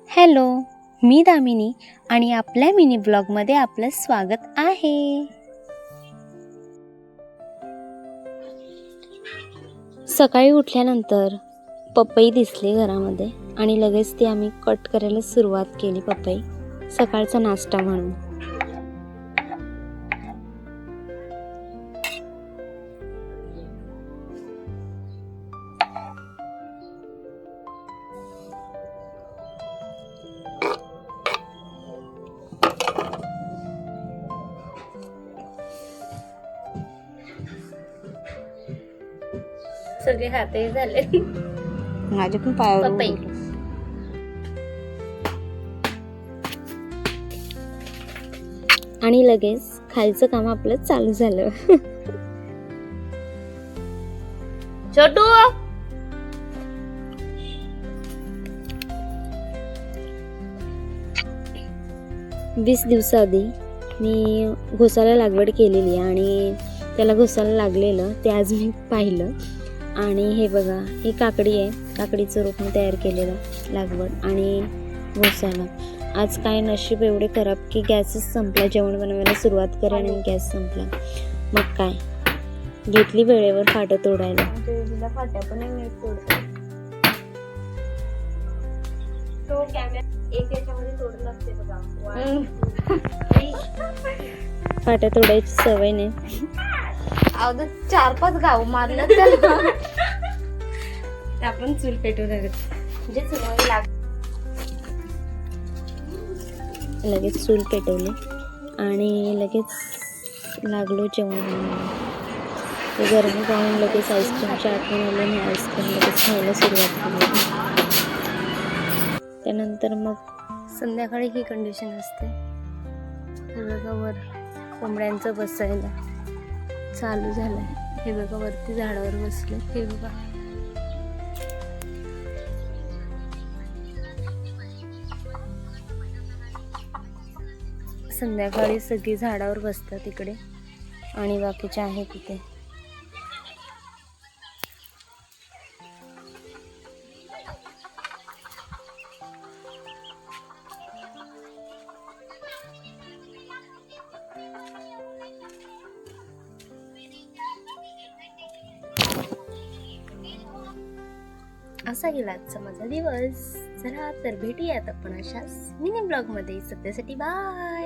Hello, मी दामिनी आणि आपल्या mini ब्लॉगमध्ये आपलं स्वागत आहे. सकाळी उठल्यानंतर पपई दिसली घरामध्ये आणि लगेच ती आम्ही कट करायला सुरुवात केली. पपई सकाळचा नाश्ता म्हणून. सगळे हातही झाले, माझे पण पायावर पपई. आणि लगेच खायचं काम आपलं चालू झालं. छोटू 20 दिवसाआधी मी घोसाला लागवड केलेली आणि त्याला घोसाला लागलेलं ते आज मी पाहिलं. आणि हे बघा, ही काकडी आहे, काकडीचं रोप मी तयार केलेलं लागवड आणि घोसाला. आज काय नशीब एवढे खराब की गॅसच संपला. जेवण बनवायला सुरुवात करा आणि गॅस संपला. मग काय, घेतली वेळेवर फाटं तोडायला. फाट्या पण नीट तोडतो तो कॅमेरा एक याच्यामध्ये तोडला असते बघा. फाट्या तोडायची सवय नाही. अगदी 4-5 गाव मारलं त्याला. आपण चूल पेटवून म्हणजे चुलावी लाग लगेच चूल पेटवली आणि लगेच लागलो जेवण बनवायला. ते गरमी पाहून लगेच आईस्क्रीमची आठवण आली आणि आईस्क्रीम लगेच खायला सुरुवात केली. त्यानंतर मग संध्याकाळी ही कंडिशन असते. हे बघा, वर कोंबड्यांचं बसायला चालू झालंय. हे बघा, वरती झाडावर बसले. हे बघा, संध्याकाळी सगळी झाडावर बसतात इकडे आणि बाकीचे आहेत इथे. असा गेला आजचा माझा दिवस. चला तर भेटूयात आपण अशाच मिनी ब्लॉग मध्ये. सध्यासाठी बाय.